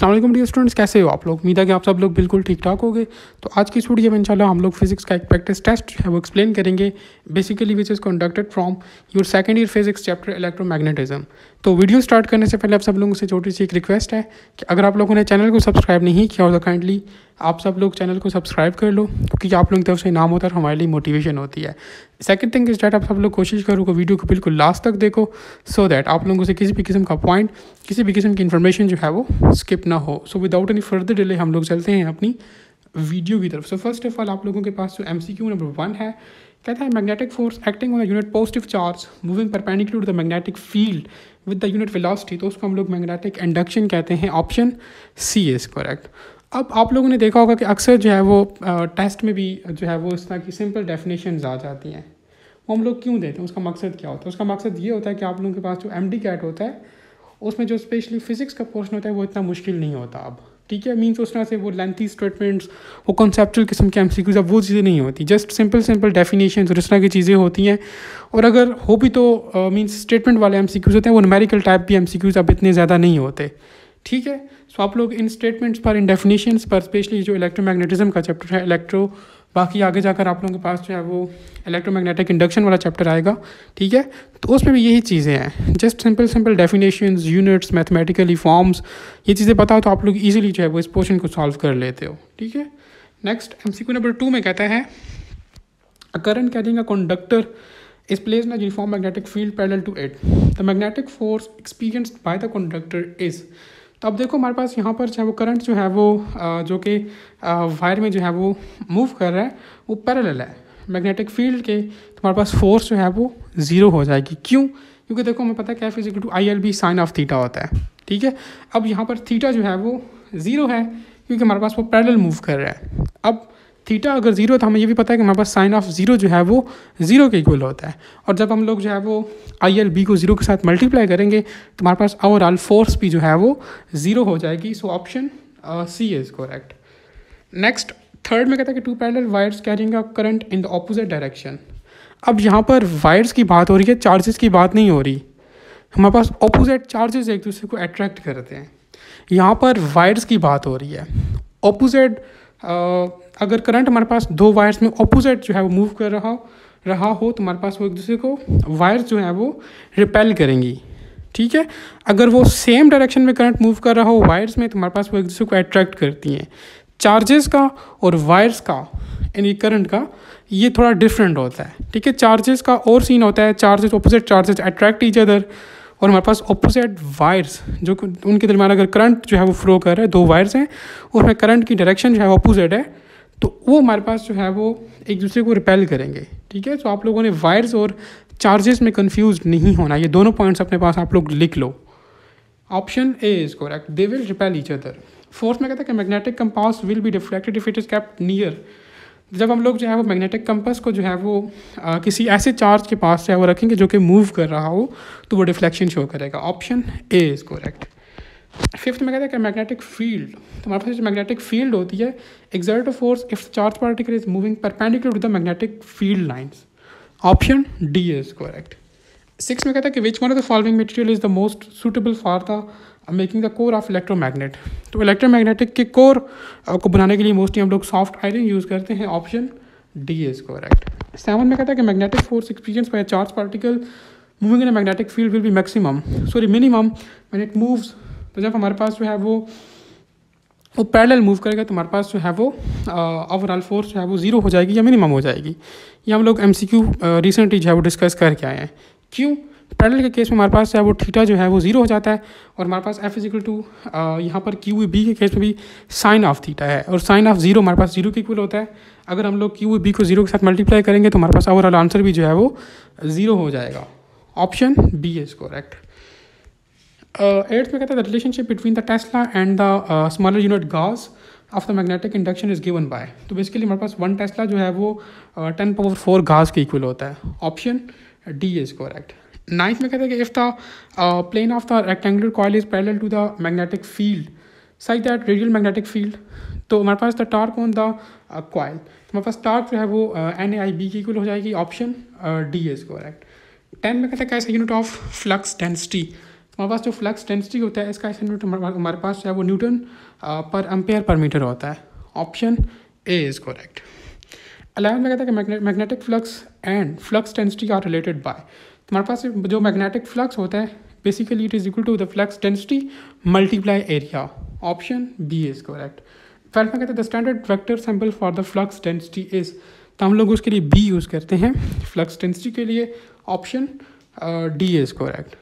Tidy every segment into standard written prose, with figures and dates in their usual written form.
अस्सलाम वालेकुम dear students, कैसे हो आप लोग। उम्मीद है कि आप सब लोग बिल्कुल ठीक ठाक होंगे। तो आज की इस वीडियो में इंशाल्लाह हम लोग फिजिक्स का एक प्रैक्टिस टेस्ट है वो एक्सप्लेन करेंगे, basically which is conducted from your second year physics chapter electromagnetism. तो वीडियो स्टार्ट करने से पहले आप सब लोगों से छोटी सी एक रिक्वेस्ट है कि अगर आप लोगों ने चैनल को सब्सक्राइब नहीं किया हो तो काइंडली आप सब लोग चैनल को सब्सक्राइब कर लो, क्योंकि आप लोगों की तरफ से इनाम होता है और हमारे लिए मोटिवेशन होती है। सेकंड थिंग इज डैट आप सब लोग कोशिश करो कि वीडियो को बिल्कुल लास्ट तक देखो, सो दैट आप लोगों से किसी भी किस्म का पॉइंट, किसी भी किस्म की इन्फॉर्मेशन जो है वो स्किप ना हो। So without any further delay हम लोग चलते हैं अपनी वीडियो की तरफ। सो फर्स्ट ऑफ ऑल आप लोगों के पास जो MCQ नंबर 1 है, कहता है magnetic force acting on the unit positive charge moving perpendicular to the magnetic field with the unit velocity, तो उसको हम लोग मैग्नेटिक इंडक्शन कहते हैं। Option C is correct. अब आप लोगों ने देखा होगा कि अक्सर जो है वो टेस्ट में भी जो है वो इस तरह की सिंपल डेफिनेशंस आ जाती हैं। वो हम लोग क्यों देते हैं, उसका मकसद क्या होता है? उसका मकसद ये होता है कि आप लोगों के पास जो MD कैट होता है उसमें जो स्पेशली फिजिक्स का पोर्शन होता है वो इतना मुश्किल नहीं होता अब, ठीक है। मीन्स उस तरह से वो लेंथी स्टेटमेंट्स, वो कॉन्सेप्चुअल किस्म के MCQs अब वो चीज़ें नहीं होती, जस्ट सिंपल डेफिनेशन और इस तरह की चीज़ें होती हैं। और अगर हो भी तो मीन्स स्टेटमेंट वाले MCQs होते हैं, वो न्यूमेरिकल टाइप भी MCQs अब इतने ज़्यादा नहीं होते, ठीक है। सो आप लोग इन स्टेटमेंट्स पर, इन डेफिनेशंस पर, स्पेशली जो इलेक्ट्रोमैग्नेटिज्म का चैप्टर है इलेक्ट्रो, बाकी आगे जाकर आप लोगों के पास जो है वो इलेक्ट्रोमैग्नेटिक इंडक्शन वाला चैप्टर आएगा, ठीक है। तो उसमें भी यही चीज़ें हैं, just simple definitions, units, mathematically forms, ये चीज़ें पता हो तो आप लोग इजीली जो है वो इस पोर्शन को सॉल्व कर लेते हो, ठीक है। नेक्स्ट MCQ नंबर 2 में कहता है a current carrying a conductor is placed in a uniform magnetic field parallel to it. The magnetic force experienced by the conductor is, तो अब देखो हमारे पास यहाँ पर जो है वो करंट जो है वो जो कि वायर में जो है वो मूव कर रहा है वो पैरेलल है मैग्नेटिक फील्ड के, तो हमारे पास फोर्स जो है वो ज़ीरो हो जाएगी। क्यों? क्योंकि देखो हमें पता है कैफ equal to ILB sine of theta होता है, ठीक है। अब यहाँ पर थीटा जो है वो ज़ीरो है क्योंकि हमारे पास वो पैरेलल मूव कर रहा है। अब थीटा अगर ज़ीरो तो हमें ये भी पता है कि हमारे पास साइन ऑफ ज़ीरो जो है वो ज़ीरो के इक्वल होता है। और जब हम लोग जो है वो ILB को ज़ीरो के साथ मल्टीप्लाई करेंगे तो हमारे पास ओवरऑल फोर्स भी जो है वो ज़ीरो हो जाएगी। So option C is correct. Next third में कहता है कि two parallel wires carrying a current in the opposite direction. अब यहाँ पर वायर्स की बात हो रही है, चार्जेस की बात नहीं हो रही। हमारे पास ऑपोजिट चार्जेस एक दूसरे को अट्रैक्ट करते हैं, यहाँ पर वायर्स की बात हो रही है। ऑपोजिट अगर करंट हमारे पास दो वायर्स में ऑपोजिट जो है वो मूव कर रहा हो तो हमारे पास वो एक दूसरे को वायर्स जो है वो रिपेल करेंगी, ठीक है। अगर वो सेम डायरेक्शन में करंट मूव कर रहा हो वायर्स में तो हमारे पास वो एक दूसरे को अट्रैक्ट करती हैं। चार्जेस का और वायर्स का यानी करंट का ये थोड़ा डिफरेंट होता है, ठीक है। चार्जेस का और सीन होता है, charges opposite charges attract each other, और हमारे पास ऑपोजिट वायर्स जो उनके दरमियान अगर करंट जो है वो फ्लो कर रहा है, दो वायर्स हैं और उसमें करंट की डायरेक्शन जो है ऑपोजिट है, तो वो हमारे पास जो है वो एक दूसरे को रिपेल करेंगे, ठीक है। तो आप लोगों ने वायर्स और चार्जेस में कंफ्यूज नहीं होना, ये दोनों पॉइंट्स अपने पास आप लोग लिख लो। Option A is correct, they will repel each other. Fourth में कहता है कि magnetic compass will be deflected if it is kept near. जब हम लोग जो है वो मैग्नेटिक कंपास को जो है वो किसी ऐसे चार्ज के पास जो है वो रखेंगे जो कि मूव कर रहा हो तो वो डिफ्लेक्शन शो करेगा। Option A is correct. Fifth में कहता है कि मैग्नेटिक फील्ड, तो हमारे पास जो मैग्नेटिक फील्ड होती है exert a force if charge particle is moving perpendicular to the magnetic field lines. Option D is correct. Six में कहता है कि which one of the following material is the most suitable for the making the core of electromagnet. तो electromagnetic के core को बनाने के लिए मोस्टली हम लोग सॉफ्ट आयरन यूज़ करते हैं। Option D is correct. Seven में कहता है कि magnetic force experience by charge particle moving in a magnetic field will be minimum when it moves. तो जब हमारे पास जो है वो पैरेलल मूव करेगा तो हमारे पास जो है वो ओवरऑल फोर्स जो है वो ज़ीरो हो जाएगी या मिनिमम हो जाएगी। ये हम लोग MCQ रिसेंटली जो है वो डिस्कस करके आए हैं। क्यों? पैरेलल के केस में हमारे पास जो है वो थीटा जो है वो ज़ीरो हो जाता है और हमारे पास F इक्वल टू यहाँ पर QB के केस में भी साइन ऑफ थीटा है और साइन ऑफ ज़ीरो हमारे पास ज़ीरो के इक्वल होता है। अगर हम लोग QB को ज़ीरो के साथ मल्टीप्लाई करेंगे तो हमारे पास ओवरऑल आंसर भी जो है वो ज़ीरो हो जाएगा। Option B is correct. Eighth में कहता है the relationship between the tesla and the smaller unit gauss of the magnetic induction is given by. तो बेसिकली हमारे पास वन टेस्ला जो है वो 10⁴ गॉस के इक्वल होता है। Option D is correct. Ninth में कहता है कि if the plane of the rectangular coil is parallel to the magnetic field such that radial magnetic field, तो हमारे पास the torque on the coil, तो हमारे पास टार्क जो है वो NAIB के इक्वल हो जाएगी। Option D is correct. 10 में कहता है कैसा यूनिट ऑफ फ्लक्स डेंसिटी, हमारे पास जो फ्लक्स डेंसिटी होता है इसका ऐसा यूनिट हमारे पास जो है वो न्यूटन पर एम्पेयर पर मीटर होता है। Option A is correct. 11 में कहता है कि magnetic flux and flux density are related by. हमारे पास जो मैग्नेटिक फ्लक्स होता है basically it is equal to the flux density multiply area. Option B is correct. 12 में कहते हैं the standard vector symbol for the flux density is, तो हम लोग उसके लिए बी यूज़ करते हैं फ्लक्स डेंसिटी के लिए। Option D is correct.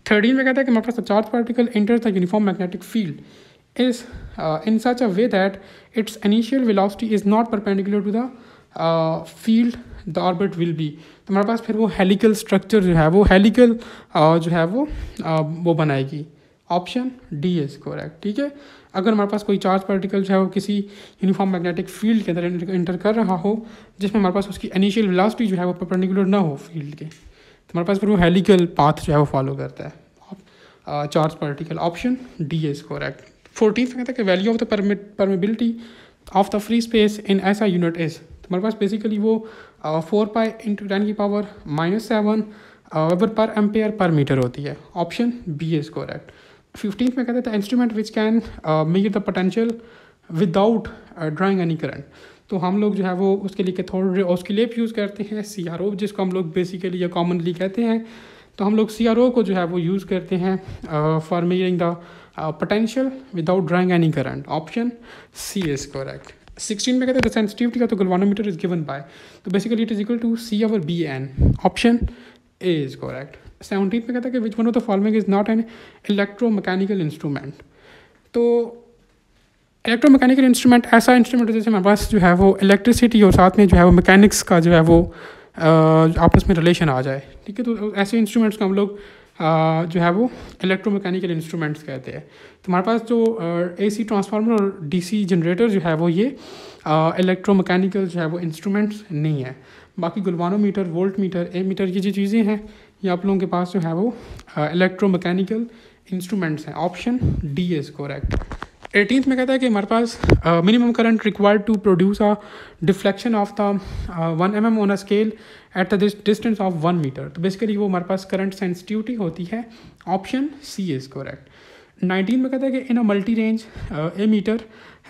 13 में कहता है कि हमारे पास the charge particle enters the uniform magnetic field is in such a way that its initial velocity is not perpendicular to the field the orbit will be। तो हमारे पास फिर वो हेलिकल स्ट्रक्चर जो है वो हेलिकल जो है वो बनाएगी। Option D is correct. ठीक है, अगर हमारे पास कोई चार्ज पार्टिकल जो है वो किसी यूनिफॉर्म मैग्नेटिक फील्ड के अंदर इंटर कर रहा हो जिसमें हमारे पास उसकी इनिशियल वेलोसिटी जो है वो परपेंडिकुलर ना हो फील्ड के, तो हमारे पास फिर वो हेलिकल पाथ जो है वो फॉलो करता है charge particle. Option D is correct. 14th में कहता है कि value of the permeability of the free space in ऐसा यूनिट इज, तो हमारे पास बेसिकली वो 4 पाई इंटू 10 की power -7 weber per ampere per metre होती है। Option B is correct. 15th में कहता है the instrument which can measure the potential without drawing any current, तो हम लोग जो है वो उसके लिए कैथोड रे ऑस्किलेट यूज़ करते हैं, CRO जिसको हम लोग बेसिकली या कॉमनली कहते हैं, तो हम लोग CRO को जो है वो यूज़ करते हैं for measuring the potential without drawing any current. Option C is correct. 16 में कहते हैं the sensitivity of the galvanometer is given by, तो basically it is equal to C/BN। Option A is correct. 17 में कहता है कि which one of the following is not an electromechanical instrument, तो electromechanical instrument ऐसा इंस्ट्रूमेंट है जैसे हमारे पास जो है वो इलेक्ट्रिसिटी और साथ में जो है वो मैकेनिक्स का जो है वो आपस में रिलेशन आ जाए। ठीक है, तो ऐसे इंस्ट्रूमेंट्स को हम लोग जो है वो इलेक्ट्रोमैकेनिकल इंस्ट्रूमेंट्स कहते हैं। तो हमारे पास जो AC ट्रांसफार्मर और DC जनरेटर जो है वो ये इलेक्ट्रोमैकेनिकल जो है वो इंस्ट्रूमेंट्स नहीं है। बाकी गैल्वेनोमीटर, वोल्ट मीटर, एमीटर ये जो चीज़ें हैं ये आप लोगों के पास जो है वो इलेक्ट्रोमैकेनिकल इंस्ट्रूमेंट्स हैं। Option D is correct. 18th में कहता है कि हमारे पास minimum current required to produce a deflection of the 1 mm on a scale at the distance of 1 metre, तो बेसिकली वो हमारे पास करंट सेंसिटिविटी होती है। Option C is correct. 19 में कहता है कि in a multi range ammeter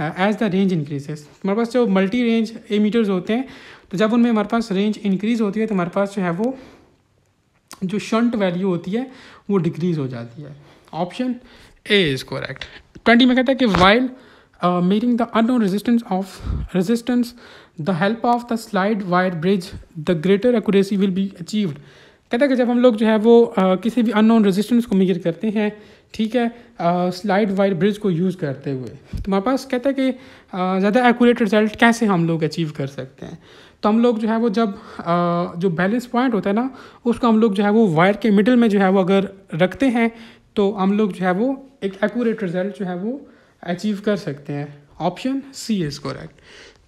as the range increases, हमारे पास जो मल्टी रेंज एमीटर्स होते हैं तो जब उनमें हमारे पास रेंज इंक्रीज होती है तो हमारे पास जो है वो जो शंट वैल्यू होती है वो डिक्रीज हो जाती है। Option A is correct. 20 में कहता है कि while making the unknown resistance the help of the slide wire bridge the greater accuracy will be achieved, कहता है कि जब हम लोग जो है वो किसी भी अननोन रेजिस्टेंस को मेजर करते हैं, ठीक है, स्लाइड वायर ब्रिज को यूज़ करते हुए, तो हमारे पास कहता है कि ज़्यादा एक्यूरेट रिजल्ट कैसे हम लोग अचीव कर सकते हैं। तो हम लोग जो है वो जब जो बैलेंस पॉइंट होता है ना उसको हम लोग जो है वो वायर के मिडिल में जो है वो अगर रखते हैं तो हम लोग जो है वो एक एक्यूरेट रिजल्ट जो है वो अचीव कर सकते हैं। Option C is correct.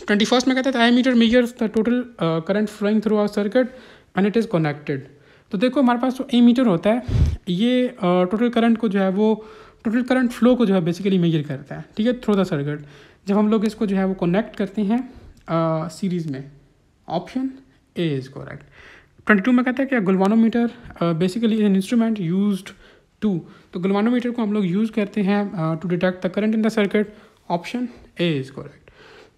21st में कहता है ammeter measures the total current flowing through a circuit and it is connected, तो देखो हमारे पास जो एमीटर होता है ये टोटल करंट को जो है वो टोटल करंट फ्लो को जो है बेसिकली मेजर करता है, ठीक है, थ्रू द सर्किट। जब हम लोग इसको जो है वो कनेक्ट करते हैं सीरीज़ में। Option A is correct. 22 में कहता है कि galvanometer basically an instrument used to, तो गैल्वेनोमीटर को हम लोग यूज़ करते हैं to detect the current in the circuit. Option A is correct.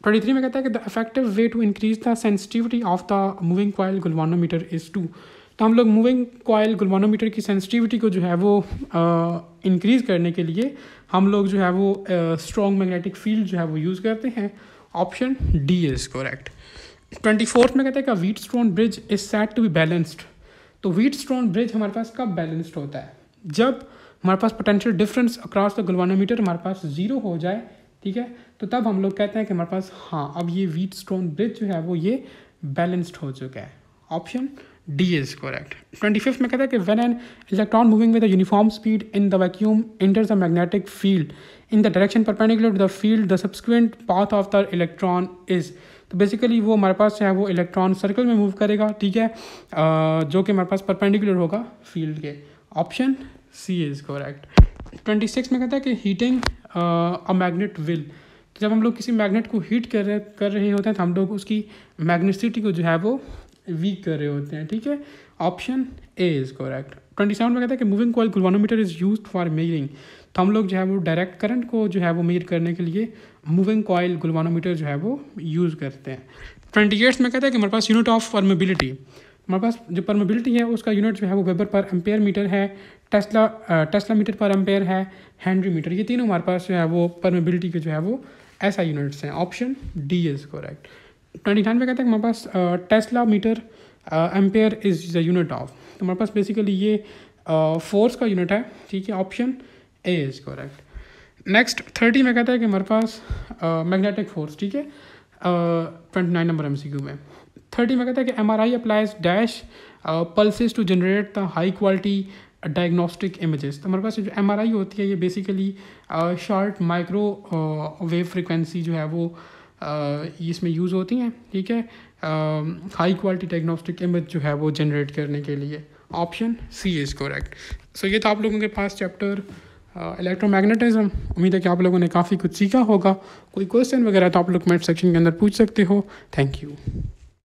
23 में कहता है कि the effective way to increase the sensitivity of the moving coil galvanometer is to, तो हम लोग मूविंग कॉइल गैल्वेनोमीटर की सेंसिटिविटी को जो है वो इंक्रीज़ करने के लिए हम लोग जो है वो स्ट्रॉन्ग मैग्नेटिक फील्ड जो है वो यूज़ करते हैं। Option D is correct. 24th में कहता है कि Wheatstone bridge is set to be balanced, तो व्हीटस्टोन ब्रिज हमारे पास कब बैलेंस्ड होता है, जब हमारे पास potential difference across the galvanometer हमारे पास 0 हो जाए, ठीक है, तो तब हम लोग कहते हैं कि हमारे पास हाँ अब ये व्हीटस्टोन ब्रिज जो है वो ये बैलेंस्ड हो चुका है। Option D is correct. 25th में कहता है कि when an electron moving with a uniform speed in the vacuum enters the magnetic field in the direction perpendicular to the field the subsequent path of the electron is, तो basically वो हमारे पास जो है वो इलेक्ट्रॉन सर्कल में move करेगा, ठीक है, जो कि हमारे पास परपेंडिकुलर होगा फील्ड के। Option C is correct. 26 में कहता है कि हीटिंग अ मैग्नेट विल, तो जब हम लोग किसी मैग्नेट को हीट कर रहे होते हैं तो हम लोग उसकी मैग्नेटिसिटी को जो है वो वीक कर रहे होते हैं, ठीक है। Option A is correct. 27 में कहता है कि moving coil galvanometer is used for measuring. तो हम लोग जो है वो डायरेक्ट करंट को जो है वो मेजर करने के लिए मूविंग कॉइल गैल्वेनोमीटर जो है वो यूज़ करते हैं। 28 में कहता है कि हमारे पास यूनिट ऑफ परमेबिलिटी, हमारे पास जो परमेबिलिटी है उसका यूनिट जो है वो वेबर पर एम्पेयर मीटर है, टेस्ला मीटर पर एम्पेयर है, हेनरी मीटर, ये तीनों हमारे पास जो है वो परमेबिलिटी के जो है वो ऐसा यूनिट्स हैं। Option D is correct. 29 में कहता है कि हमारे पास tesla metre ampere is the unit of, तो हमारे पास बेसिकली ये फोर्स का यूनिट है, ठीक है। Option A is correct. Next 30 में कहता है कि हमारे पास मैग्नेटिक फोर्स, ठीक है, 29 नंबर MCQ में। 30 में कहता है कि MRI applies dash pulses to generate the high quality diagnostic images. तो हमारे पास जो MRI होती है ये basically short microwave frequency जो है वो इसमें यूज़ होती हैं, ठीक है, हाई क्वालिटी डायग्नोस्टिक इमेज जो है वो जनरेट करने के लिए। Option C is correct. So ये था आप लोगों के पास चैप्टर इलेक्ट्रोमैग्नेटिज्म। उम्मीद है कि आप लोगों ने काफ़ी कुछ सीखा होगा। कोई क्वेश्चन वगैरह तो आप लोग कमेंट सेक्शन के अंदर पूछ सकते हो। Thank you.